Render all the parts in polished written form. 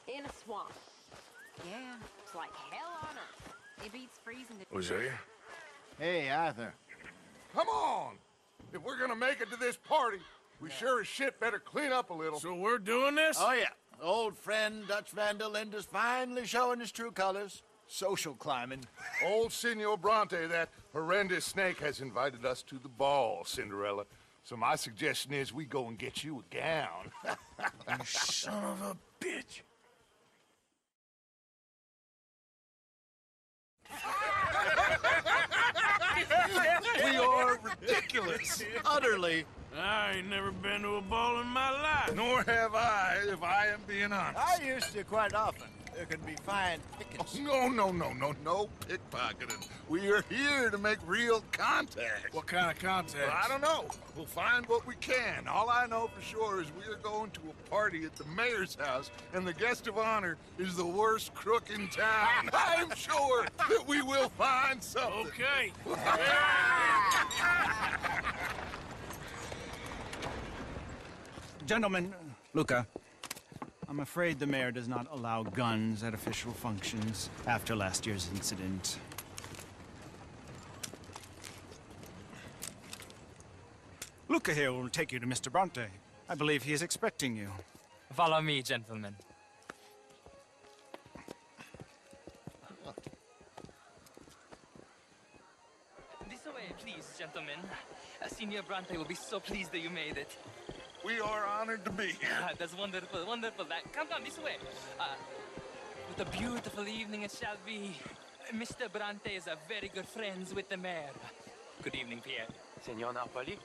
In a swamp. Yeah, it's like hell on earth. It beats freezing to... Hosea? Hey, Arthur. Come on! If we're gonna make it to this party, we sure as shit better clean up a little. So we're doing this? Oh, yeah. Old friend Dutch Van der Linde is finally showing his true colors. Social climbing. Old Senor Bronte, that horrendous snake, has invited us to the ball, Cinderella. So my suggestion is we go and get you a gown. You son of a bitch. We are ridiculous. Utterly. I ain't never been to a ball in my life. Nor have I, if I am being honest. I used to quite often. There can be fine pickings. No pickpocketing. We are here to make real contact. What kind of contact? Well, I don't know. We'll find what we can. All I know for sure is we are going to a party at the mayor's house, and the guest of honor is the worst crook in town. I'm sure that we will find something. Okay. Gentlemen, Luca, I'm afraid the mayor does not allow guns at official functions after last year's incident. Luca here will take you to Mr. Bronte. I believe he is expecting you. Follow me, gentlemen. This way, please, gentlemen. Senior Bronte will be so pleased that you made it. We are honored to be here. That's wonderful, wonderful. Come this way. What a beautiful evening it shall be. Mr. Bronte is a very good friends with the mayor. Good evening, Pierre. Senor Napoli?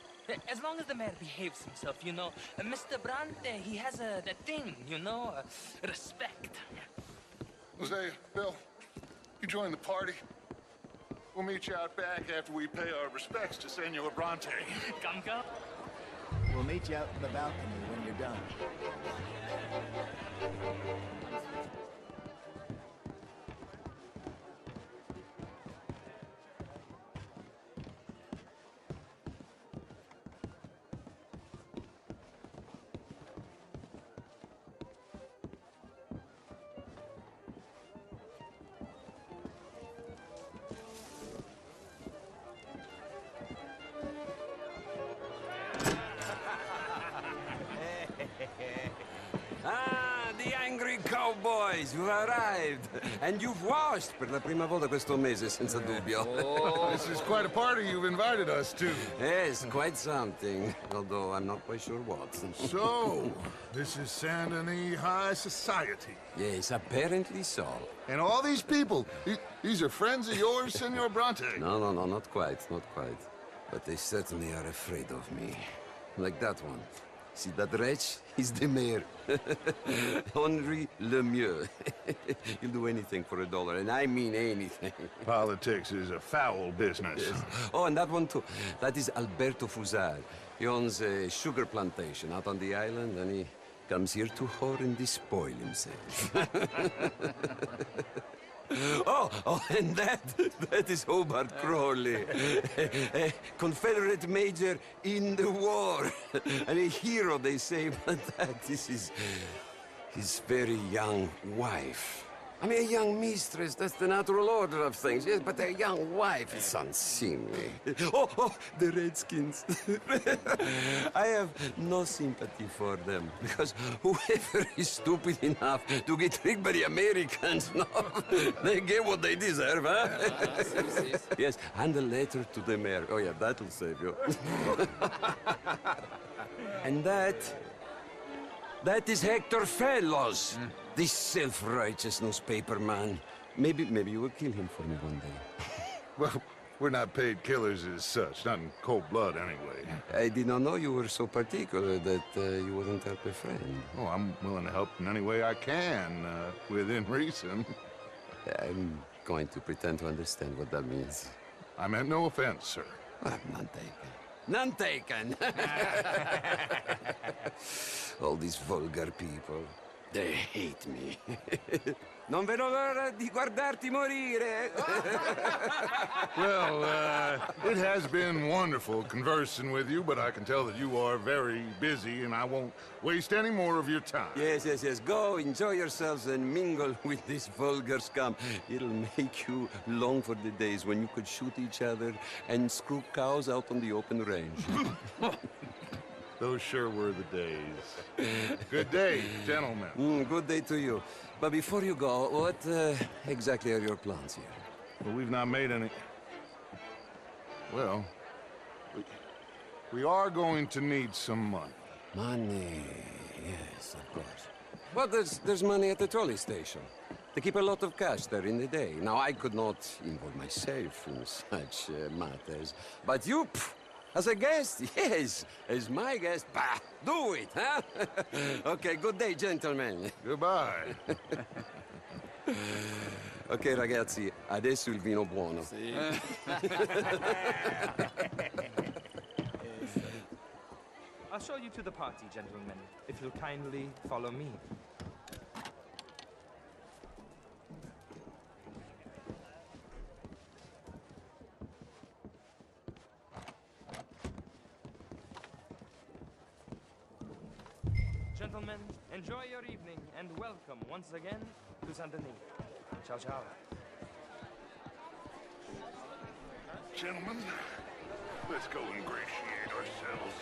As long as the mayor behaves himself, you know. Mr. Bronte, he has that thing, you know, respect. Hosea, Bill, you join the party. We'll meet you out back after we pay our respects to Senor Bronte. Come. We'll meet you out in the balcony when you're done. Ah, the angry cowboys, you've arrived. And you've washed per la prima volta questo mese, senza dubbio. Oh, this is quite a party you've invited us to. Yes, quite something. Although I'm not quite sure what. So, this is Saint Denis High Society. Yes, apparently so. And all these people, these are friends of yours, Senor Bronte? No, not quite. But they certainly are afraid of me. Like that one. See that wretch? He's the mayor. Henri Lemieux. He'll do anything for $1, and I mean anything. Politics is a foul business. Yes. Oh, and that one too. That is Alberto Fusar. He owns a sugar plantation out on the island, and he comes here to whore and despoil himself. Oh, and that is Hobart Crawley, a Confederate major in the war, and a hero, they say, but that is his very young wife. I mean, a young mistress, that's the natural order of things, yes, but a young wife is unseemly. Oh, the Redskins. I have no sympathy for them, because whoever is stupid enough to get tricked by the Americans, no, they get what they deserve, huh? Yes, and a letter to the mayor. Oh, yeah, that'll save you. And that is Hector Fellows. This self-righteous newspaper man. Maybe you will kill him for me one day. Well, we're not paid killers as such, not in cold blood anyway. I did not know you were so particular that you wouldn't help a friend. Oh, I'm willing to help in any way I can, within reason. I'm going to pretend to understand what that means. I meant no offense, sir. I'm not taken. None taken. All these vulgar people. They hate me. Non vedo l'ora di guardarti morire. Well, it has been wonderful conversing with you, but I can tell that you are very busy, and I won't waste any more of your time. Yes. Go, enjoy yourselves, and mingle with this vulgar scum. It'll make you long for the days when you could shoot each other and screw cows out on the open range. Those sure were the days. Good day, gentlemen. Good day to you. But before you go, what exactly are your plans here? Well, we've not made any... Well, we are going to need some money. Money, yes, of course. Well, there's money at the trolley station. They keep a lot of cash there in the day. Now, I could not involve myself in such matters. But you, as a guest, yes, as my guest, bah, do it, huh? Okay, good day, gentlemen. Goodbye. Ok, ragazzi, adesso il vino buono. I'll show you to the party, gentlemen, if you'll kindly follow me. Gentlemen, enjoy your evening and welcome once again to Saint Denis. Ciao, ciao. Gentlemen, let's go ingratiate ourselves.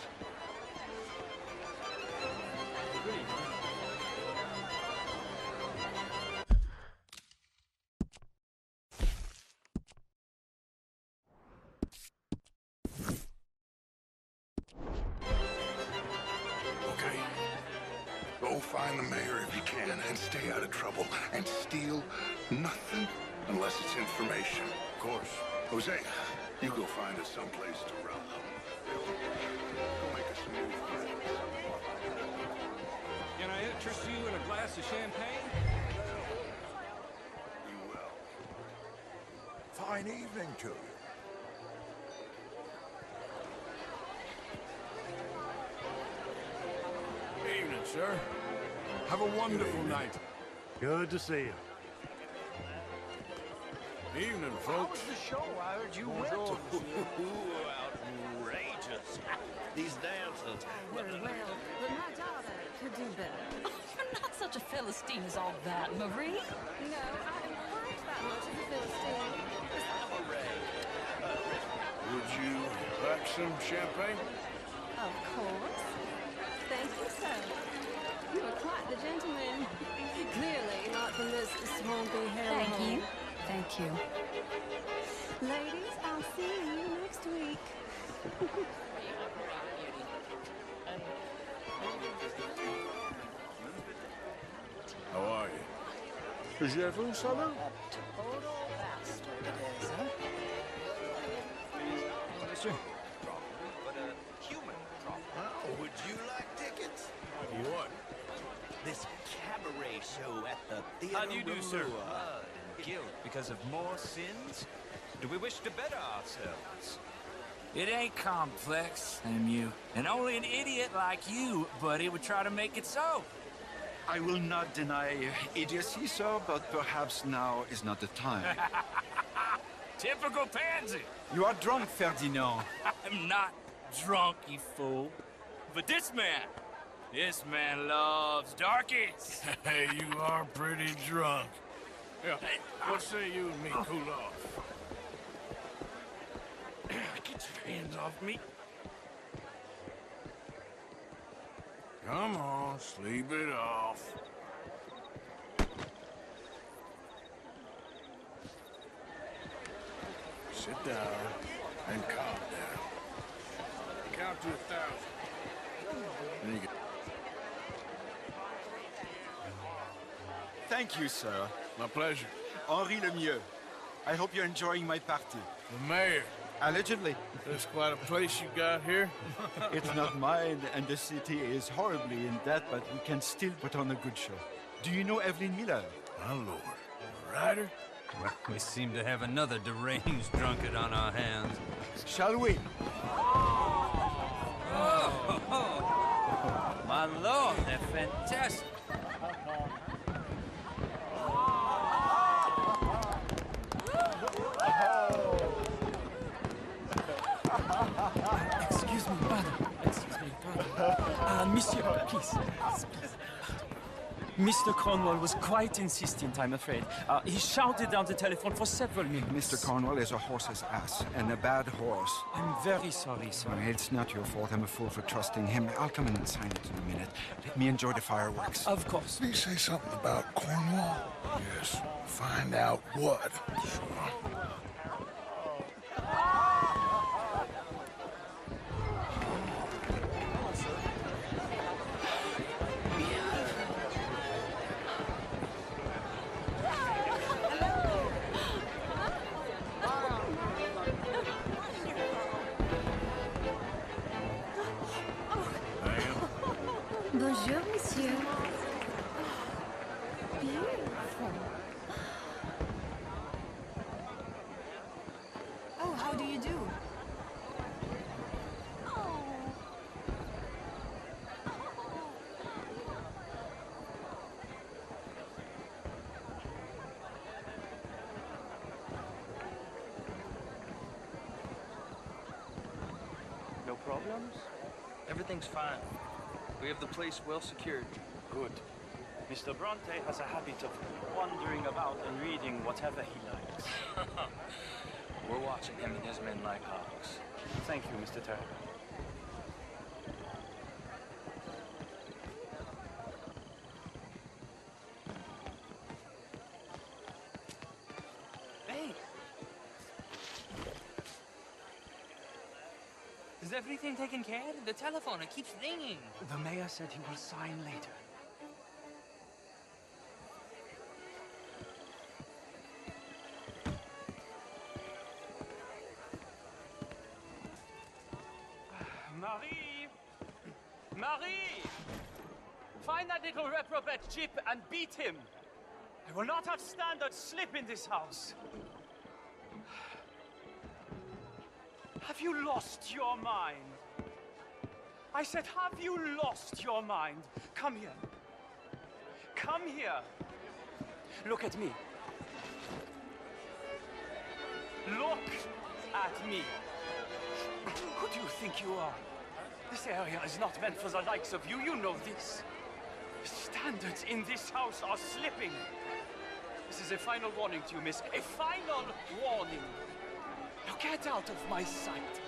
Okay. Go find the mayor if you can and stay out of trouble. And steal nothing unless it's information. Of course. Jose, you go find us someplace to run. Go make us some new friends. Can I interest you in a glass of champagne? You will. Fine evening to you. Evening, sir. Have a wonderful night. Good to see you. Evening, How folks. was the show? I heard you went to. Outrageous. These dancers. Very well, but my daughter could do better. Oh, you're not such a Philistine as all that, Marie. No, I am quite that much of a Philistine. Would you like some champagne? Of course. Thank you, sir. You are quite the gentleman. Clearly not from this swampy hellhole. Thank you. Thank you. Ladies, I'll see you next week. How are you? Gardez-vous, Solo? Total bastard it is, huh? Mister? But a human trough. Oh, would you like tickets? What? This cabaret show at the theater. How do you do, sir? Blood and guilt because of more sins? Do we wish to better ourselves? It ain't complex, MU. And only an idiot like you, buddy, would try to make it so. I will not deny idiocy, sir, but perhaps now is not the time. Typical pansy. You are drunk, Ferdinand. I'm not drunk, you fool. But this man loves darkies. Hey, you are pretty drunk. Yeah, what say you and me cool off? Get your hands off me. Come on, sleep it off. Sit down and calm down. Count to 1,000. Then you get... Thank you, sir. My pleasure. Henri Lemieux. I hope you're enjoying my party. The mayor. Allegedly. That's quite a place you got here. It's not mine, and the city is horribly in debt, but we can still put on a good show. Do you know Evelyn Miller? My lord. A writer? Well, we seem to have another deranged drunkard on our hands. Shall we? Oh, my lord, they're fantastic. Excuse me, pardon. Excuse me, pardon. Monsieur, please. Mr. Cornwall was quite insistent, I'm afraid. He shouted down the telephone for several minutes. Mr. Cornwall is a horse's ass, and a bad horse. I'm very sorry, sir. It's not your fault. I'm a fool for trusting him. I'll come in and sign it in a minute. Let me enjoy the fireworks. Of course. Did he say something about Cornwall? Yes. Find out what. Sure. Bonjour, monsieur. Beautiful. Oh, how do you do? No problems? Everything's fine. We have the place well secured. Good. Mr. Bronte has a habit of wandering about and reading whatever he likes. We're watching him and his men like hawks. Thank you, Mr. Turner. Hey! Is everything taken care of? The telephone, it keeps ringing. The mayor said he will sign later. Marie! Marie! Find that little reprobate Chip and beat him. I will not have standards slip in this house. Have you lost your mind? I said, have you lost your mind? Come here. Come here. Look at me. Look at me. Who do you think you are? This area is not meant for the likes of you. You know this. The standards in this house are slipping. This is a final warning to you, miss. A final warning. Now get out of my sight.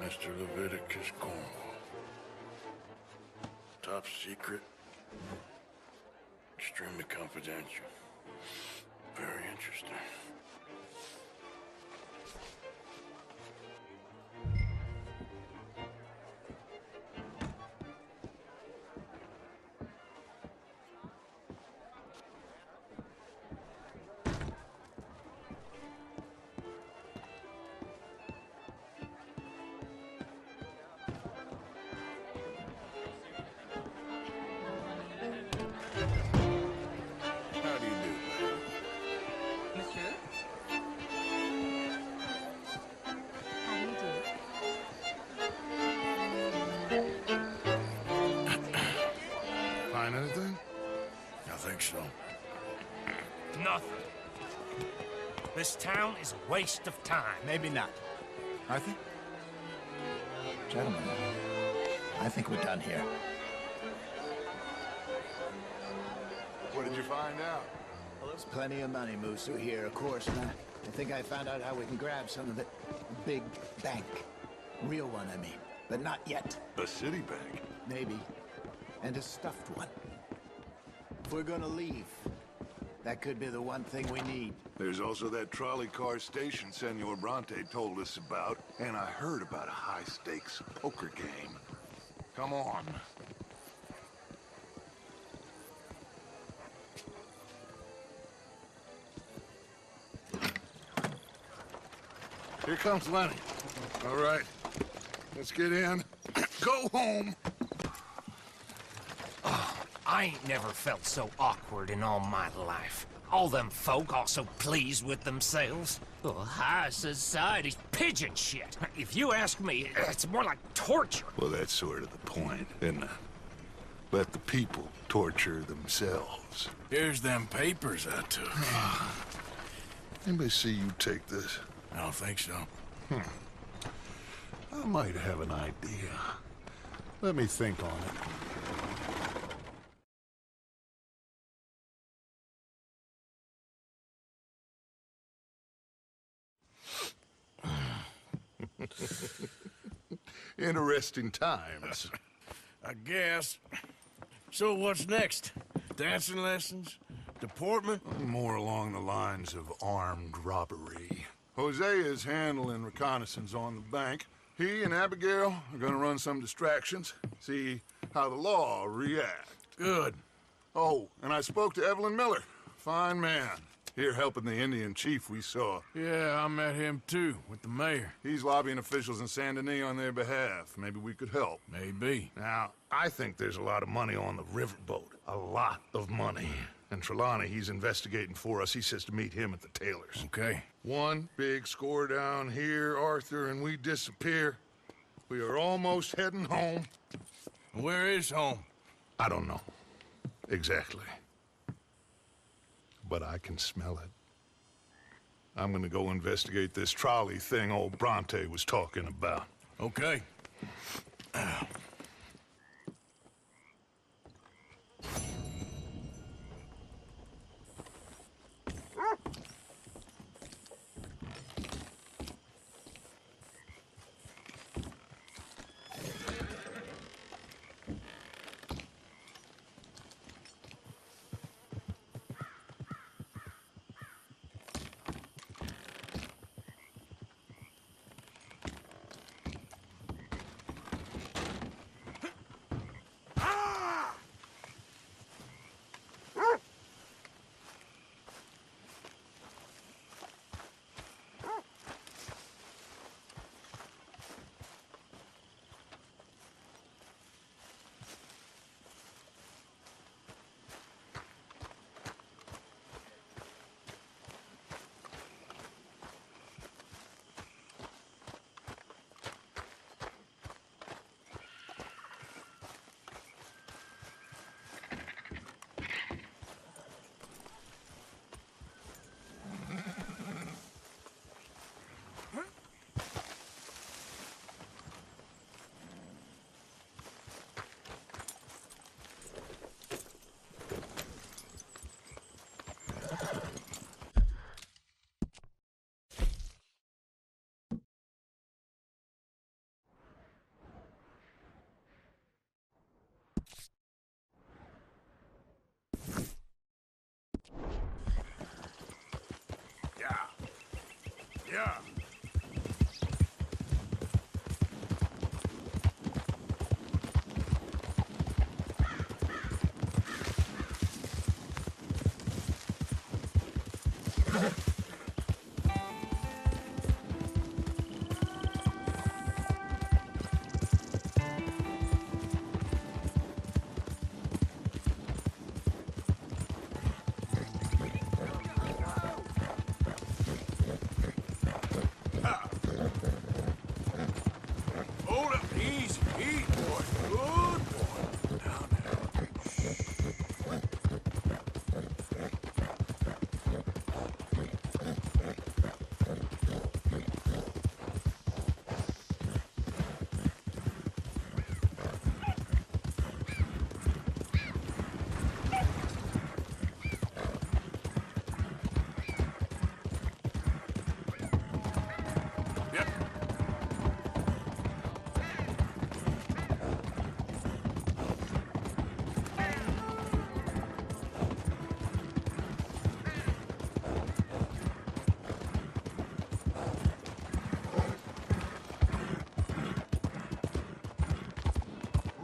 Mr. Leviticus Cornwall. Top secret. Extremely confidential. Very interesting. How do you do, man? Monsieur? How do you do? Find anything? I think so. Nothing. This town is a waste of time. Maybe not. Arthur? Gentlemen, I think we're done here. What did you find out? Well, there's plenty of money moves through here, of course, and I think I found out how we can grab some of it. A big bank. Real one, I mean. But not yet. A city bank? Maybe. And a stuffed one. If we're gonna leave, that could be the one thing we need. There's also that trolley car station Senor Bronte told us about, and I heard about a high-stakes poker game. Come on. Here comes Lenny. All right, let's get in. Go home. Oh, I ain't never felt so awkward in all my life. All them folk all so pleased with themselves. Oh, high society's pigeon shit. If you ask me, it's more like torture. Well, that's sort of the point, isn't it? Let the people torture themselves. Here's them papers I took. Anybody see you take this? I don't think so. I might have an idea. Let me think on it. Interesting times. I guess. So what's next? Dancing lessons? Deportment? More along the lines of armed robbery. Hosea is handling reconnaissance on the bank. He and Abigail are gonna run some distractions, see how the law reacts. Good. Oh, and I spoke to Evelyn Miller. Fine man. Here helping the Indian chief we saw. Yeah, I met him too, with the mayor. He's lobbying officials in Saint Denis on their behalf. Maybe we could help. Maybe. Now, I think there's a lot of money on the riverboat. A lot of money. And Trelawney, he's investigating for us. He says to meet him at the Taylor's. Okay. One big score down here, Arthur, and we disappear. We are almost heading home. Where is home? I don't know. Exactly. But I can smell it. I'm gonna go investigate this trolley thing old Bronte was talking about. Okay. Yeah.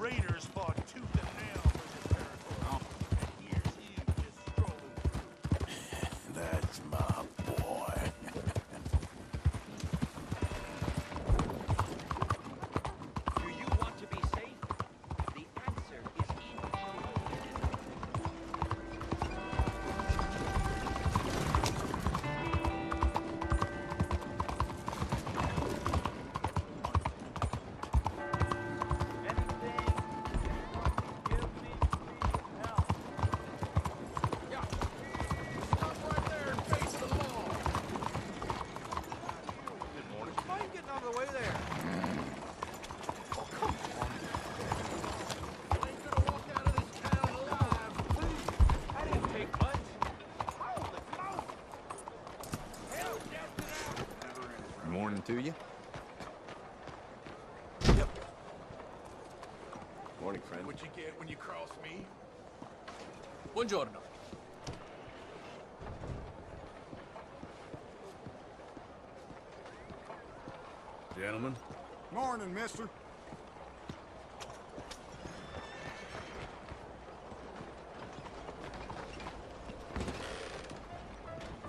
raiders fought tooth and nail for this territory. Here's you just strolling through. That's my boy. Do you want to be safe? The answer is in Morning to you. Yep. Morning, friend. What you get when you cross me? Buongiorno. Gentlemen. Morning, mister.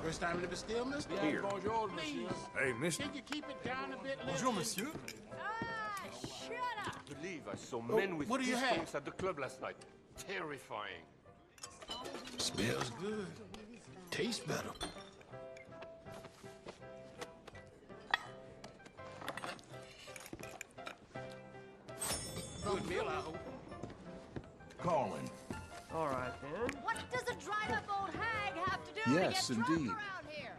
First time in the Bastille, mister? Here. Bonjour, monsieur. Hey, mister. Can you keep it down a bit? Bonjour, monsieur. Shut up! I believe I saw men with what do you pistols at the club last night. Terrifying. Smells good. Tastes better. Good meal, I hope. Calling. All right, then. What does a dried-up old hag have to do Yes, to get indeed. drunk around here?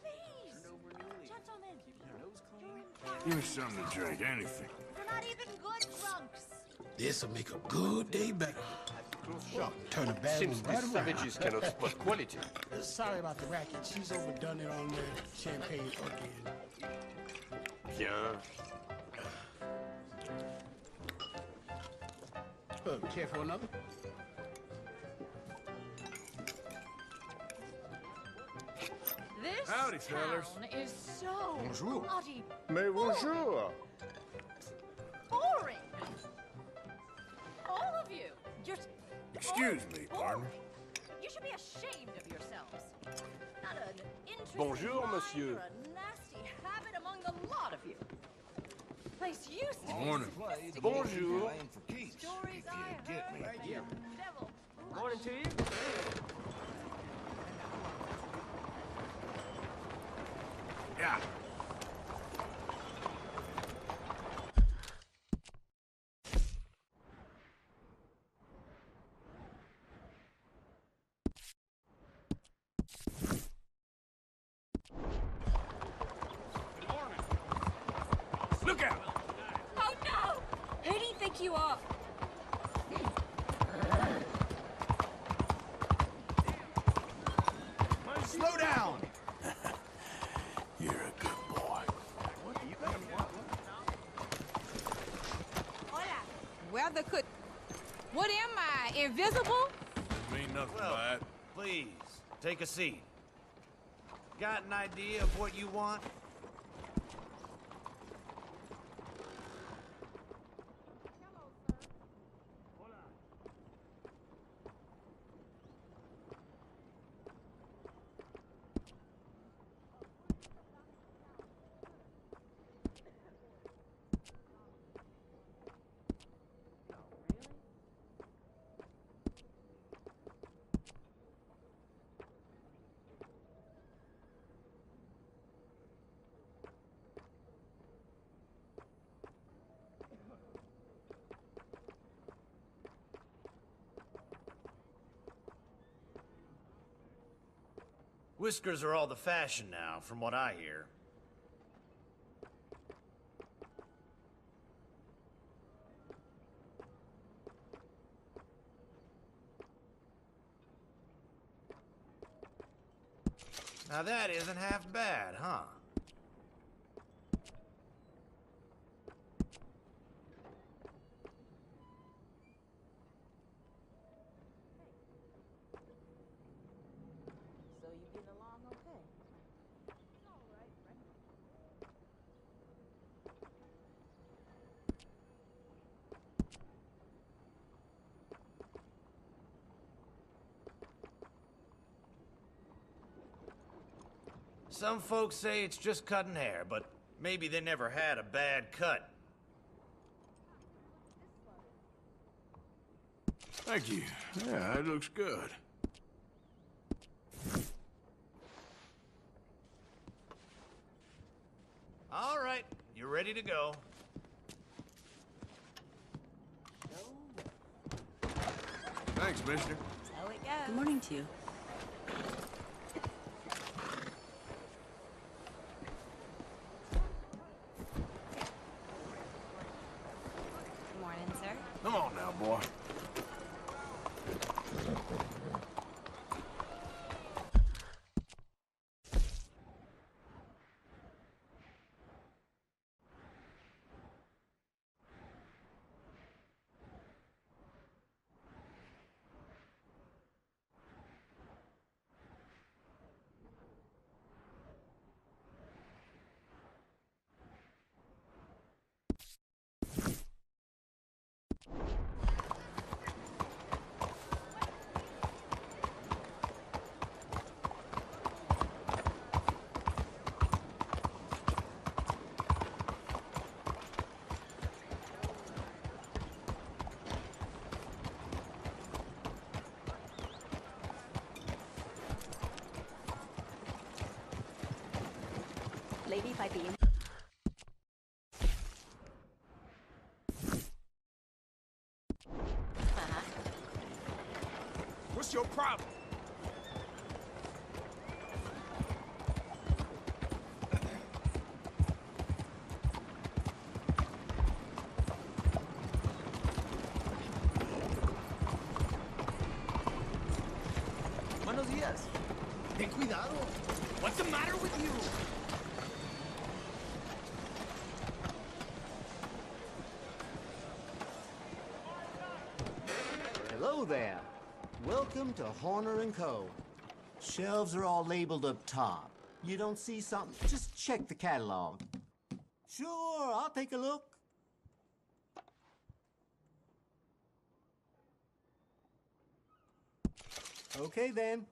Please, gentlemen, Give me something to drink, anything. we're not even good drunks. This'll make a good day better. Shop. Turn a bad Seems one right these around. savages cannot spot quality. Sorry about the racket. She's overdone it on the champagne again. Bien. Care for another? This Howdy, fellas. town is so Bonjour. bloody Mais bonjour. boring. All of you. You're Excuse me, partner. You should be ashamed of yourselves. Not an interesting Bonjour, line monsieur. or a nasty habit among the lot of you. Place used to be Morning. sophisticated. Bonjour. Stories I heard me. from the devil. Morning to you. Yeah. Look out! Oh no! Who do you think you are? Slow down! You're a good boy. Hola. Weather could... What am I, invisible? Mean nothing Well, by it. please, take a seat. Got an idea of what you want? Whiskers are all the fashion now, from what I hear. Now that isn't half bad, huh? So you getting along okay? Some folks say it's just cutting hair, but maybe they never had a bad cut. Thank you. Yeah, it looks good. All right, you're ready to go. Thanks, mister. So it goes. Good morning to you. Good morning, sir. Come on now, boy. Lady piping. What's your problem? Buenos días. Ten cuidado. What's the matter with you? Hello there. Welcome to Horner & Co. Shelves are all labeled up top. You don't see something, just check the catalog. Sure, I'll take a look. Okay then.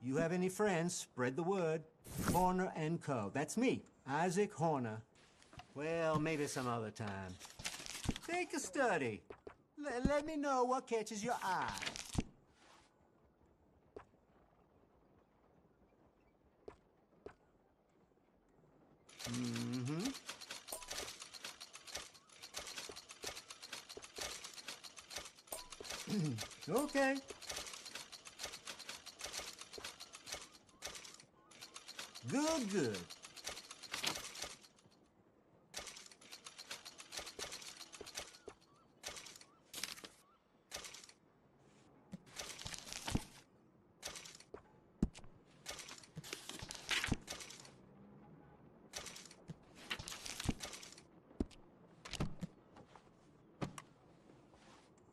You have any friends, spread the word. Horner & Co. That's me, Isaac Horner. Well, maybe some other time. Take a study. Let me know what catches your eye. Mm-hmm. Okay. Good, good.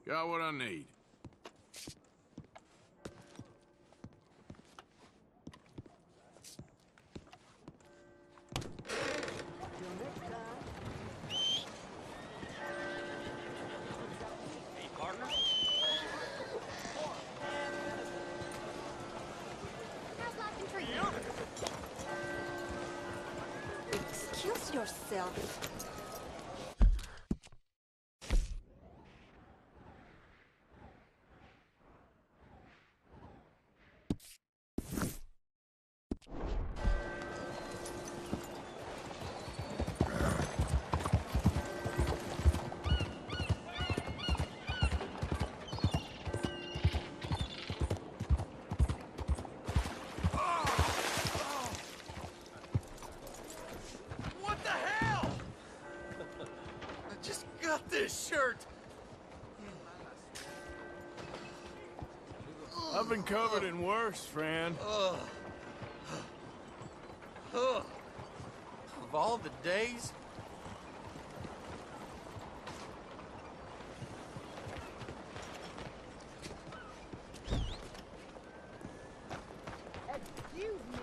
Got what I need. Excuse yourself. What the hell? I just got this shirt. I've been covered in worse, friend. all the days. Excuse me.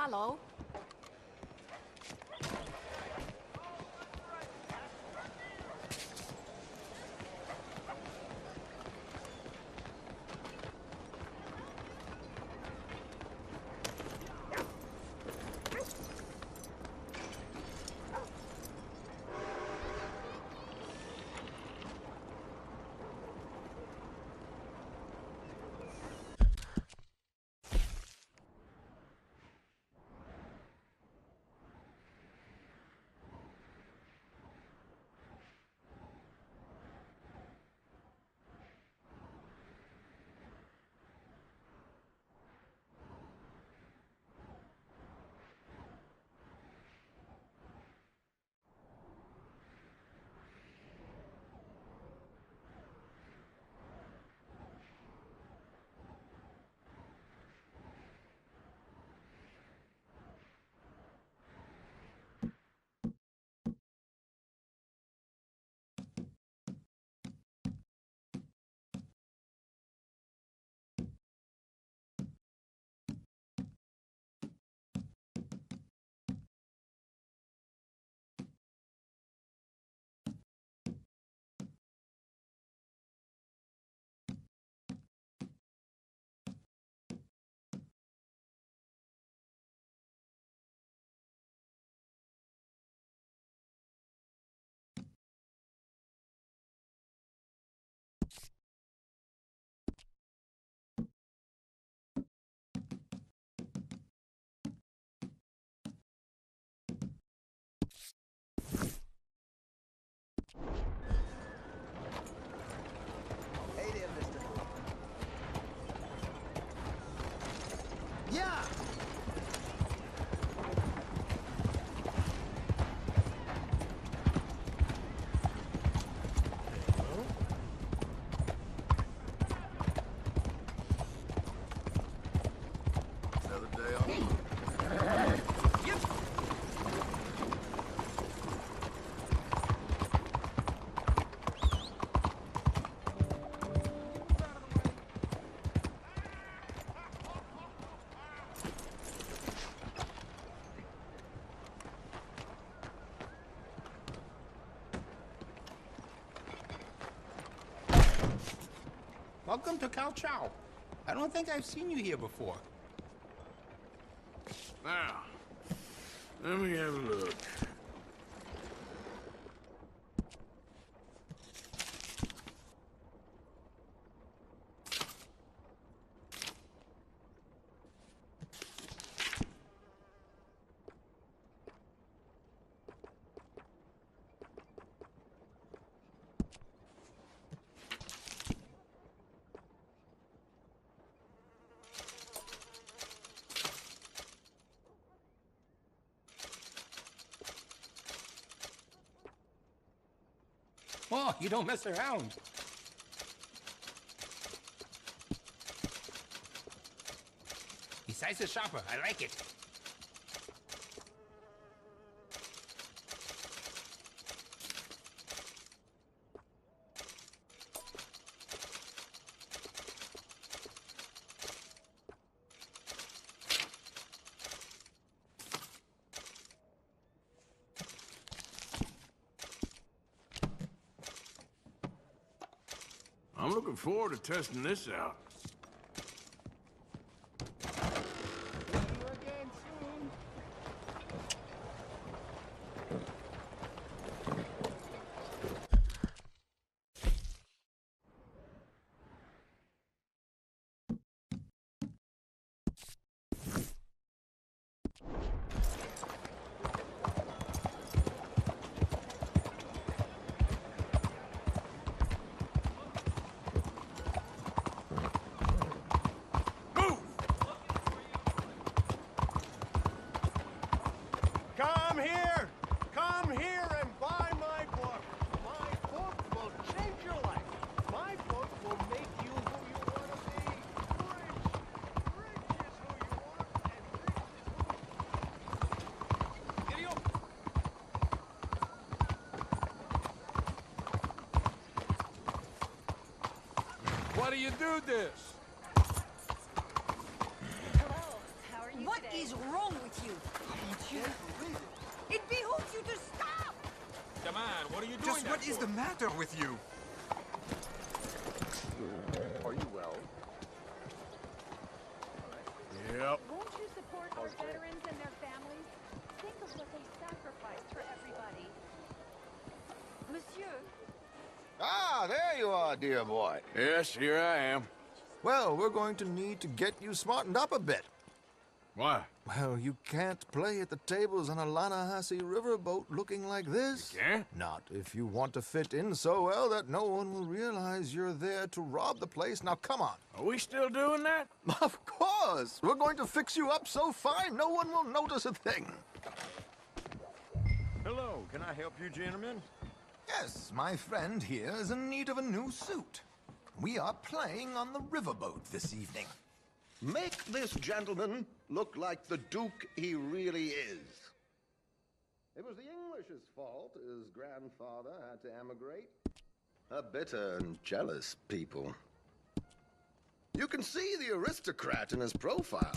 Hello. welcome to Cao Chao. I don't think I've seen you here before. Now, let me have a look. Oh, you don't mess around. Besides the shopper, I like it. I'm looking forward to testing this out. Come here and buy my book. My book will change your life. My book will make you who you want to be. Rich is who you want, and rich is who Why do you do this? Hello, how are you What today? is wrong with you? It behooves you to stop! Come on, what are you doing? Just what is the matter with you? Are you well? Yep. Won't you support our veterans and their families? Think of what they sacrificed for everybody. Monsieur, Ah, there you are, dear boy. Yes, here I am. Well, we're going to need to get you smartened up a bit. Why? Well, you can't play at the tables on a Lanahasi riverboat looking like this. You can't? Not if you want to fit in so well that no one will realize you're there to rob the place. Now, come on. Are we still doing that? Of course. We're going to fix you up so fine no one will notice a thing. Hello, can I help you, gentlemen? Yes, my friend here is in need of a new suit. We are playing on the riverboat this evening. Make this gentleman look like the Duke he really is. It was the English's fault his grandfather had to emigrate. A bitter and jealous people. You can see the aristocrat in his profile.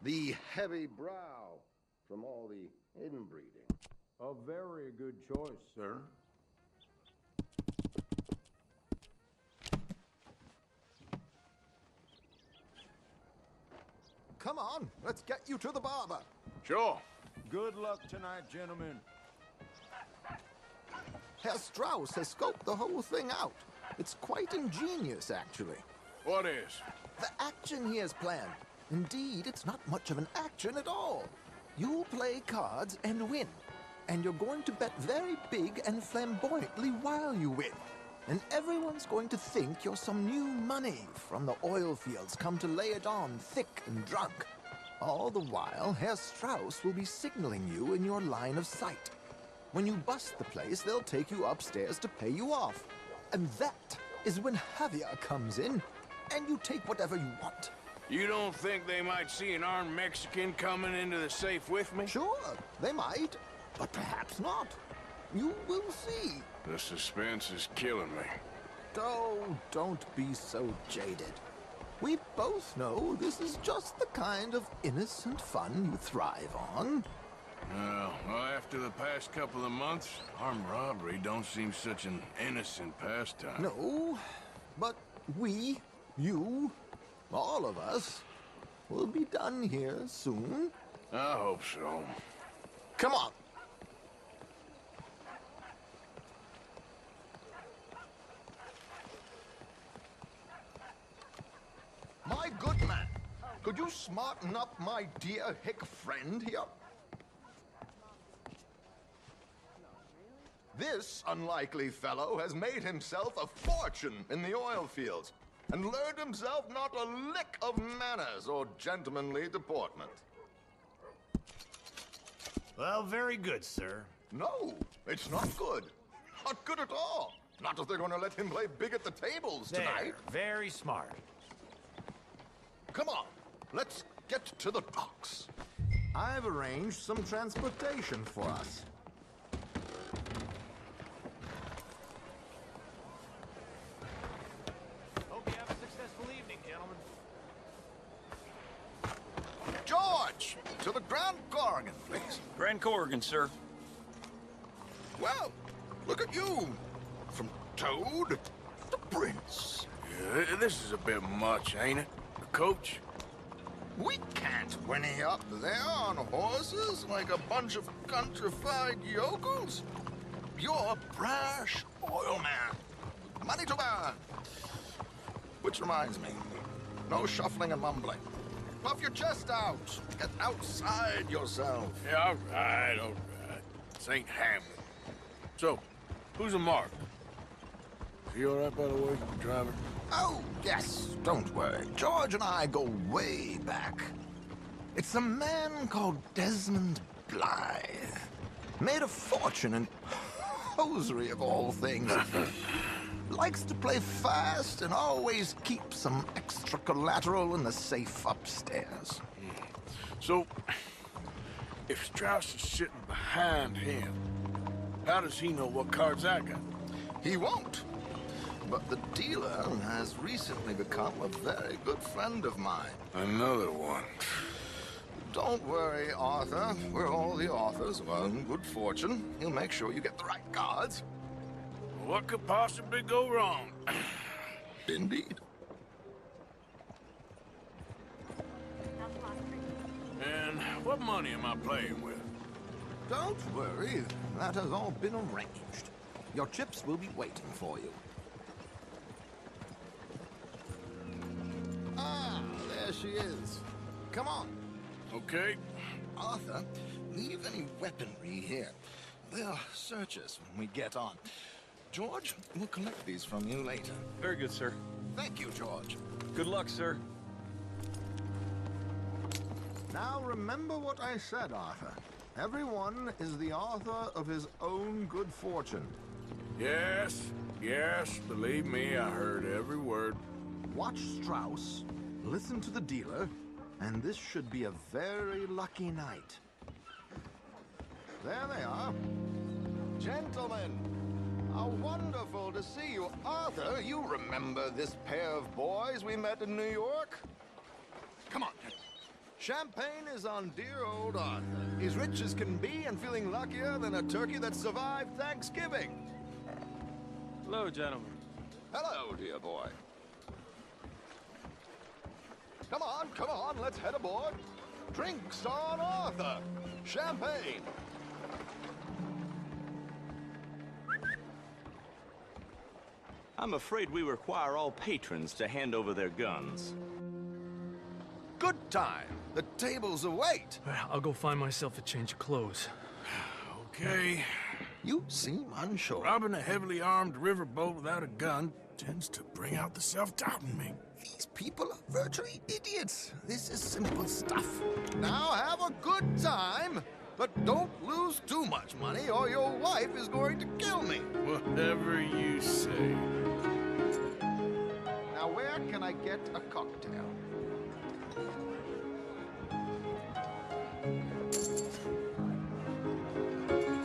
The heavy brow from all the inbreeding. A very good choice, sir. Come on, let's get you to the barber. Sure. Good luck tonight, gentlemen. Herr Strauss has scoped the whole thing out. It's quite ingenious, actually. What is? The action he has planned. Indeed, it's not much of an action at all. You play cards and win. And you're going to bet very big and flamboyantly while you win. And everyone's going to think you're some new money from the oil fields come to lay it on thick and drunk. All the while, Herr Strauss will be signaling you in your line of sight. When you bust the place, they'll take you upstairs to pay you off. And that is when Javier comes in, and you take whatever you want. You don't think they might see an armed Mexican coming into the safe with me? Sure, they might, but perhaps not. You will see. The suspense is killing me. Oh, don't be so jaded. We both know this is just the kind of innocent fun you thrive on. Well, after the past couple of months, armed robbery don't seem such an innocent pastime. No, but we, you, all of us, will be done here soon. I hope so. Come on. My good man, could you smarten up my dear hick friend here? This unlikely fellow has made himself a fortune in the oil fields and learned himself not a lick of manners or gentlemanly deportment. Well, very good, sir. No, it's not good. Not good at all. Not if they're going to let him play big at the tables tonight. Very smart. Come on, let's get to the docks. I've arranged some transportation for us. Hope you have a successful evening, gentlemen. George, to the Grand Corrigan, please. Grand Corrigan, sir. Well, look at you. From Toad to Prince. Yeah, this is a bit much, ain't it? Coach? We can't whinny up there on horses like a bunch of countrified yokels. You're a brash oil man. Money to burn. Which reminds me, no shuffling and mumbling. Puff your chest out. Get outside yourself. Yeah, all right. This ain't Hamlet. So, who's a mark? Is he all right, by the way, driver? Oh, yes, don't worry. George and I go way back. It's a man called Desmond Blythe. Made a fortune in hosiery of all things. Likes to play fast and always keeps some extra collateral in the safe upstairs. So, if Strauss is sitting behind him, how does he know what cards I got? He won't. But the dealer has recently become a very good friend of mine. Another one. Don't worry, Arthur. We're all the authors of our own good fortune. He'll make sure you get the right cards. What could possibly go wrong? Indeed. And what money am I playing with? Don't worry. That has all been arranged. Your chips will be waiting for you. Ah, there she is. Come on. Okay. Arthur, leave any weaponry here. They'll search us when we get on. George, we'll collect these from you later. Very good, sir. Thank you, George. Good luck, sir. Now remember what I said, Arthur. Everyone is the author of his own good fortune. Yes, believe me, I heard every word. Watch Strauss, listen to the dealer, and this should be a very lucky night. There they are. Gentlemen, how wonderful to see you. Arthur, you remember this pair of boys we met in New York? Come on. Champagne is on dear old Arthur. He's rich as can be and feeling luckier than a turkey that survived Thanksgiving. Hello, gentlemen. Hello, dear boy. Come on, let's head aboard. Drinks on Arthur. Champagne. I'm afraid we require all patrons to hand over their guns. Good time. The tables await. I'll go find myself a change of clothes. Okay. You seem unsure. Robbing a heavily armed riverboat without a gun tends to bring out the self-doubt in me. These people are virtually idiots. This is simple stuff. Now have a good time, but don't lose too much money or your wife is going to kill me. Whatever you say. Now where can I get a cocktail?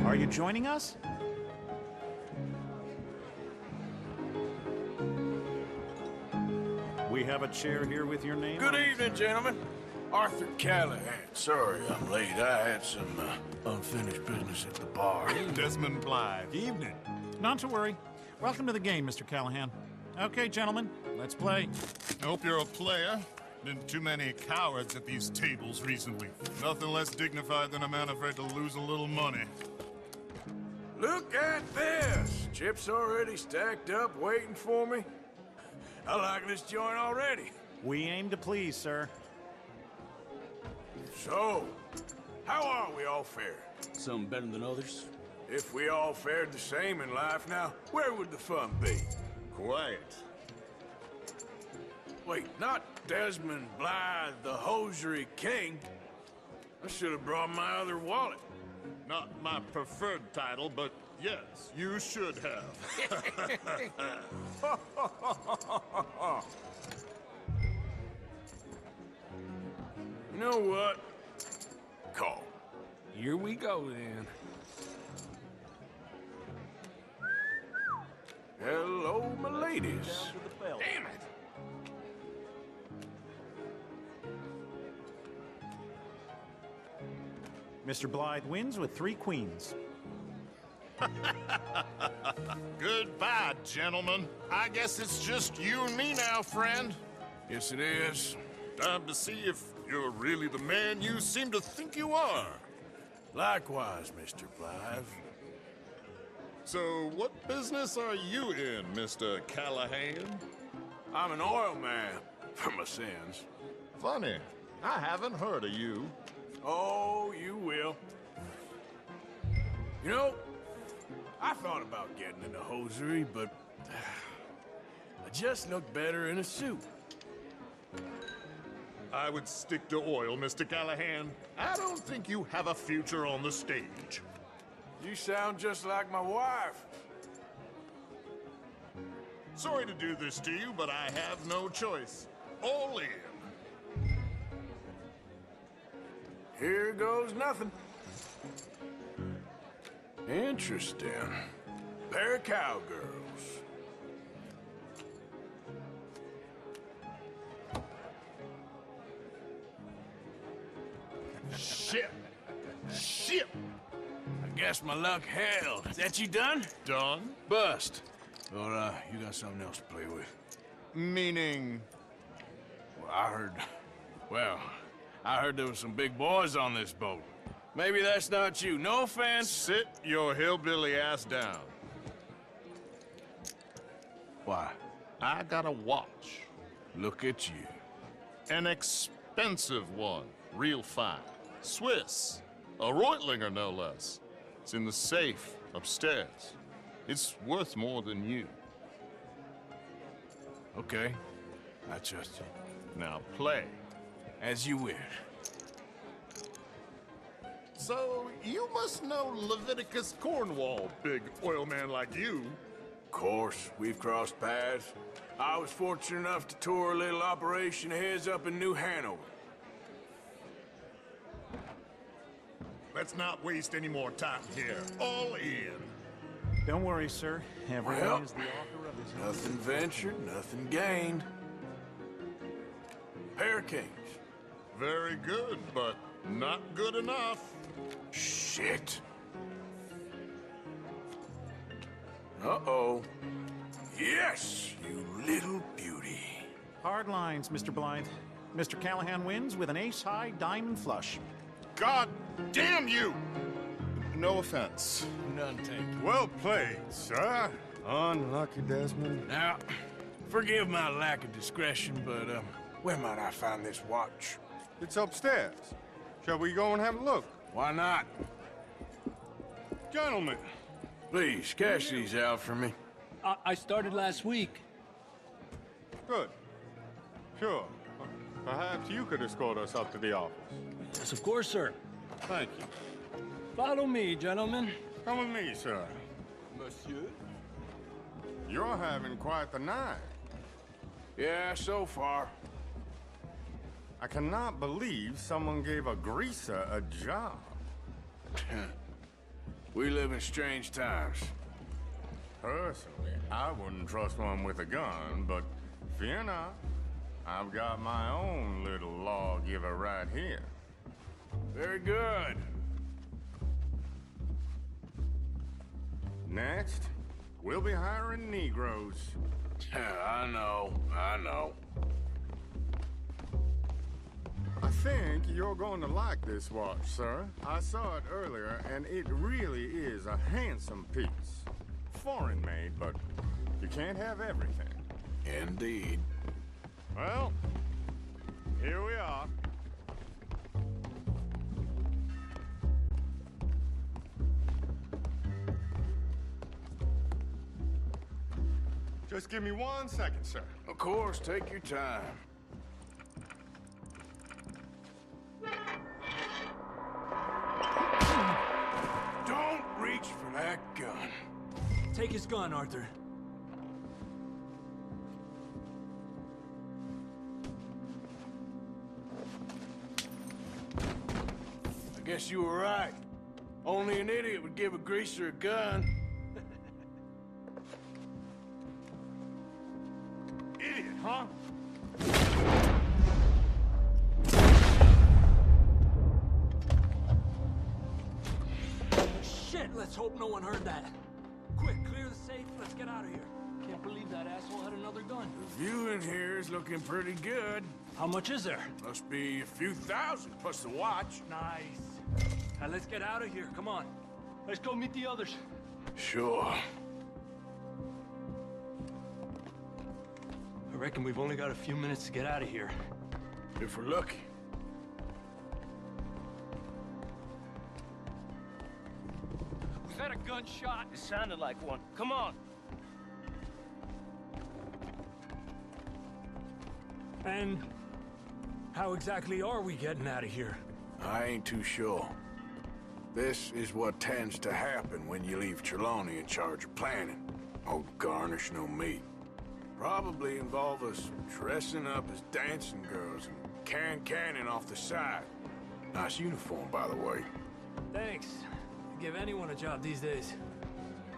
Are you joining us? We have a chair here with your name Good on it. evening, gentlemen. Arthur Callahan. Sorry I'm late. I had some unfinished business at the bar. Desmond Blythe. Evening. Not to worry. Welcome to the game, Mr. Callahan. Okay, gentlemen, Let's play. Hope you're a player. Been too many cowards at these tables recently. Nothing less dignified than a man afraid to lose a little money. Look at this! Chips already stacked up, waiting for me. I like this joint already. We aim to please, sir. So, how are we all fared? Some better than others. If we all fared the same in life now, where would the fun be? Quiet. Wait, not Desmond Blythe, the hosiery king. I should have brought my other wallet. Not my preferred title, but yes, you should have. You know what? Call. Here we go, then. Hello, my ladies. Damn it! Mr. Blythe wins with 3 queens. Goodbye, gentlemen. I guess it's just you and me now, friend. Yes, it is. Time to see if you're really the man you seem to think you are. Likewise, Mr. Blythe. So, what business are you in, Mr. Callahan? I'm an oil man, for my sins. Funny. I haven't heard of you. Oh, you will. You know, I thought about getting into hosiery, but I just look better in a suit. I would stick to oil, Mr. Callahan. I don't think you have a future on the stage. You sound just like my wife. Sorry to do this to you, but I have no choice. All in. Here goes nothing. Interesting. Pair of cowgirls. Shit! Shit! I guess my luck held. Is that you done? Done? Bust. Or, you got something else to play with? Meaning? Well, I heard there was some big boys on this boat. Maybe that's not you. No offense. Sit your hillbilly ass down. Why? I got a watch. Look at you. An expensive one. Real fine. Swiss. A Reutlinger, no less. It's in the safe upstairs. It's worth more than you. Okay. I trust you. Now play. As you wish. So, you must know Leviticus Cornwall, big oil man like you. Of course, we've crossed paths. I was fortunate enough to tour a little operation of his up in New Hanover. Let's not waste any more time here. All in. Don't worry, sir. Everyone Well, is the author of his own. Nothing ventured, nothing gained. Pair of kings. Very good, but not good enough. Shit. Uh-oh. Yes, you little beauty. Hard lines, Mr. Blythe. Mr. Callahan wins with an ace-high diamond flush. God damn you! No offense. None taken. Well played, sir. Unlucky, Desmond. Now, forgive my lack of discretion, but, where might I find this watch? It's upstairs. Shall we go and have a look? Why not? Gentlemen. Please, cash these out for me. I started last week. Good. Sure. Perhaps you could escort us up to the office. Yes, of course, sir. Thank you. Follow me, gentlemen. Come with me, sir. Monsieur? You're having quite the night. Yeah, so far. I cannot believe someone gave a greaser a job. We live in strange times. Personally, I wouldn't trust one with a gun, but fear not. I've got my own little lawgiver right here. Very good. Next, we'll be hiring Negroes. I know. I think you're going to like this watch, sir. I saw it earlier, and it really is a handsome piece. Foreign made, but you can't have everything. Indeed. Well, here we are. Just give me 1 second, sir. Of course, take your time. Don't reach for that gun. Take his gun, Arthur. I guess you were right. Only an idiot would give a greaser a gun. Idiot, huh? Shit, let's hope no one heard that. Quick, clear the safe, let's get out of here. Can't believe that asshole had another gun. The view in here is looking pretty good. How much is there? Must be a few thousand, plus the watch. Nice. Now let's get out of here, come on. Let's go meet the others. Sure. I reckon we've only got a few minutes to get out of here. If we're lucky. Was that a gunshot? It sounded like one. Come on. And how exactly are we getting out of here? I ain't too sure. This is what tends to happen when you leave Trelawney in charge of planning. Oh, garnish no meat. Probably involve us dressing up as dancing girls and carrying cannon off the side. Nice uniform, by the way. Thanks. Give anyone a job these days.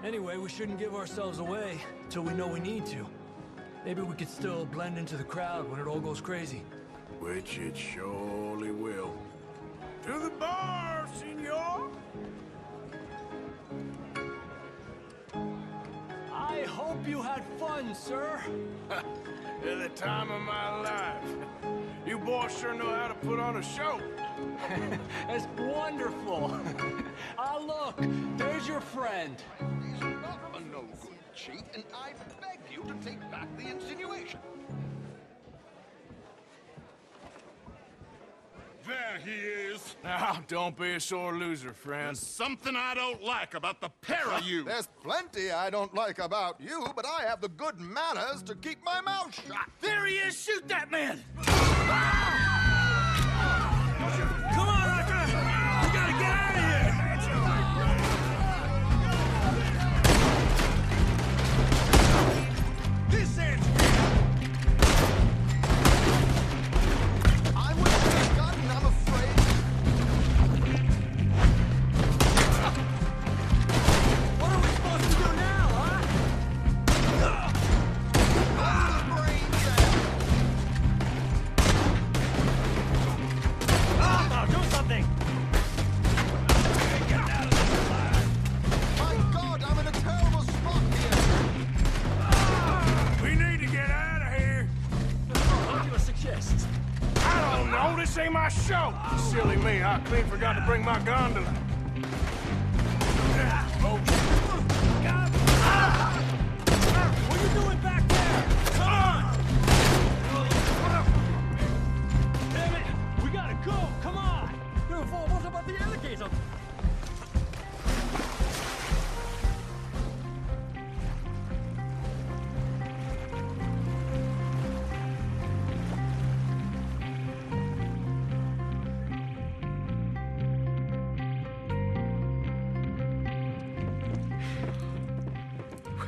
Anyway, we shouldn't give ourselves away till we know we need to. Maybe we could still blend into the crowd when it all goes crazy. Which it surely will. To the bar, senor! I hope you had fun, sir. At the time of my life. You boys sure know how to put on a show. That's wonderful. Ah, look, there's your friend. He's not a no-good cheat, and I beg you to take back the insinuation. There he is. Now, don't be a sore loser, friend. There's something I don't like about the pair of you. There's plenty I don't like about you, but I have the good manners to keep my mouth shut. There he is! Shoot that man! Come on, Arthur! We gotta get out of here! This ends. I'm with the gun, I'm afraid. What are we supposed to do now, huh? Oh, do something! Get out of this fire! My God, I'm in a terrible spot here. We need to get out of here! What do you suggest? I don't know, this ain't my show! Silly me, I clean forgot to bring my gondola. What are you doing back there? Come on! Damn it! We gotta go! Come on! What about the alligator?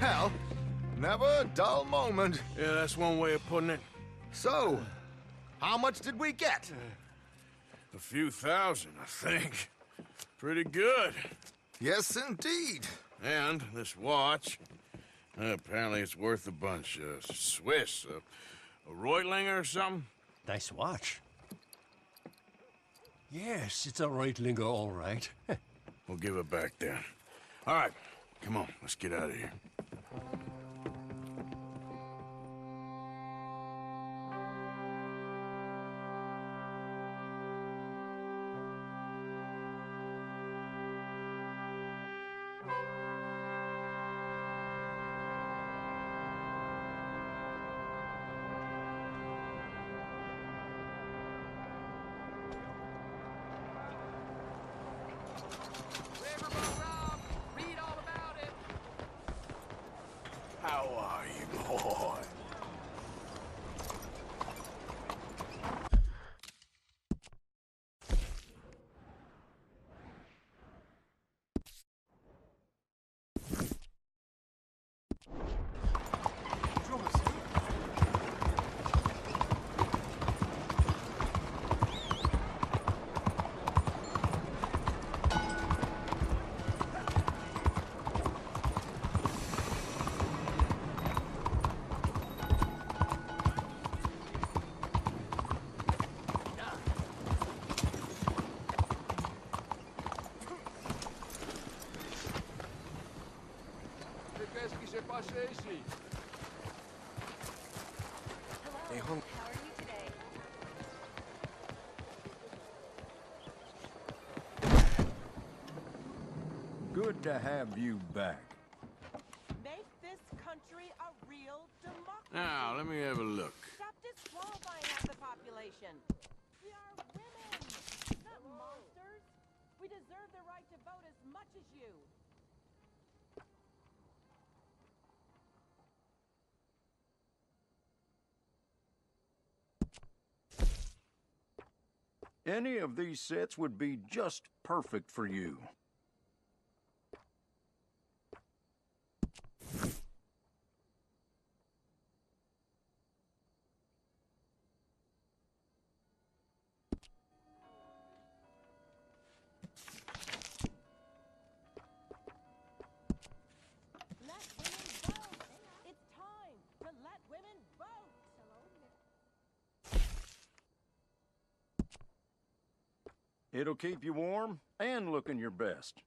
Well, never a dull moment. Yeah, that's one way of putting it. So, how much did we get? A few thousand, I think. Pretty good. Yes, indeed. And this watch, apparently it's worth a bunch. Swiss, a Reutlinger or something? Nice watch. Yes, it's a Reutlinger, all right. We'll give it back then. All right, come on, let's get out of here. s'est passé ici? Hello, how are you today? Good to have you back. Make this country a real democracy. Now, let me have a look. Stop disqualifying half the population. We are women, not monsters. We deserve the right to vote as much as you. Any of these sets would be just perfect for you. Let women vote. It's time to let women vote. It'll keep you warm and looking your best.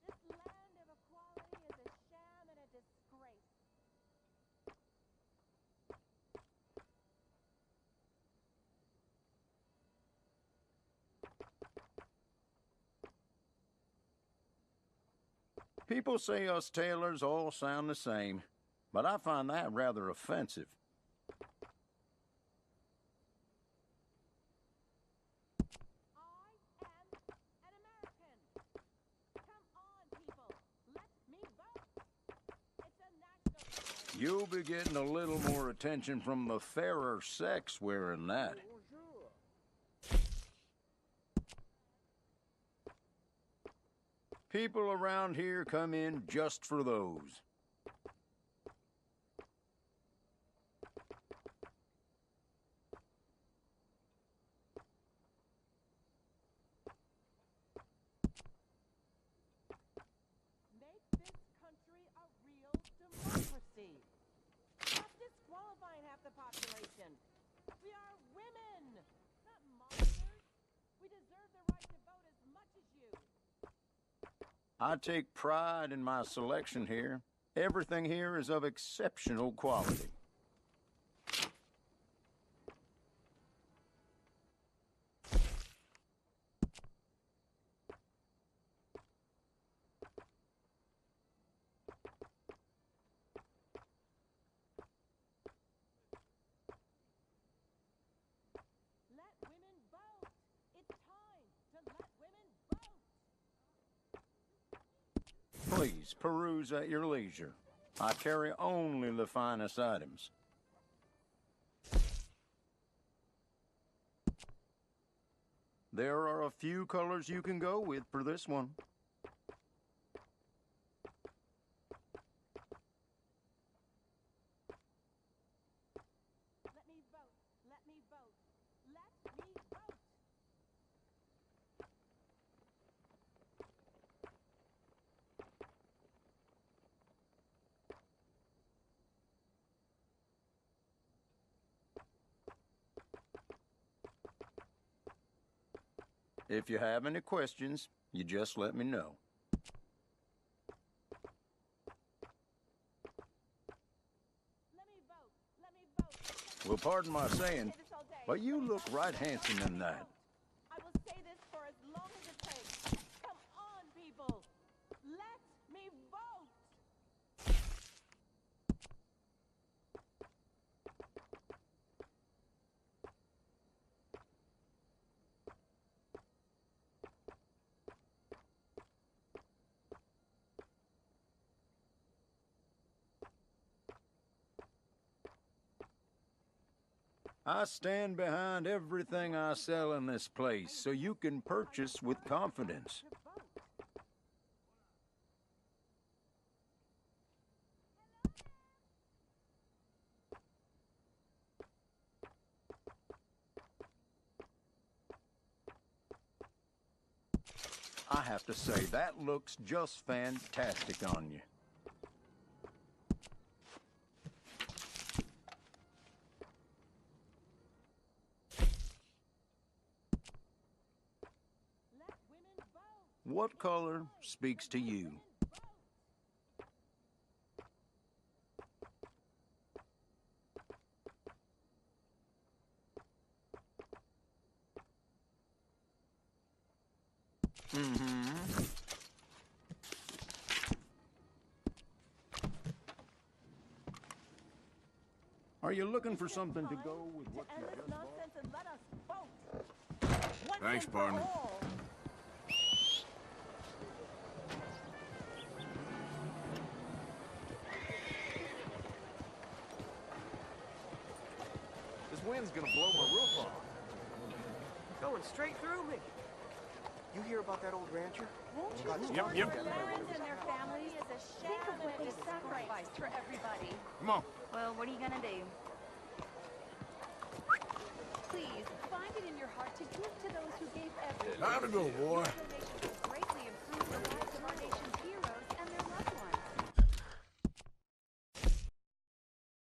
This land of equality is a sham and a disgrace. People say us tailors all sound the same, but I find that rather offensive. You'll be getting a little more attention from the fairer sex wearing that. People around here come in just for those. Make this country a real democracy. Stop disqualifying half the population. We are women, not monsters. We deserve the right to vote as much as you. I take pride in my selection here. Everything here is of exceptional quality. Let women vote. It's time to let women vote. Please peruse at your leisure. I carry only the finest items. There are a few colors you can go with for this one. Let me vote. Let me vote. Let me vote. If you have any questions, you just let me know. Let me vote. Let me vote. Well, pardon my saying, but you look right handsome in that. I will say this for as long as it takes. Come on, people. Let me vote. I stand behind everything I sell in this place, so you can purchase with confidence. I have to say, that looks just fantastic on you. What color speaks to you? Are you looking for something to go with what you just bought? Thanks, partner. This wind's gonna blow my roof off. Going straight through me. You hear about that old rancher? Won't you? Yep. Their parents and their families is a shame. Think of what they sacrificed for everybody. Come on. Well, what are you gonna do? Please, find it in your heart to give to those who gave everything. Time to go, boy.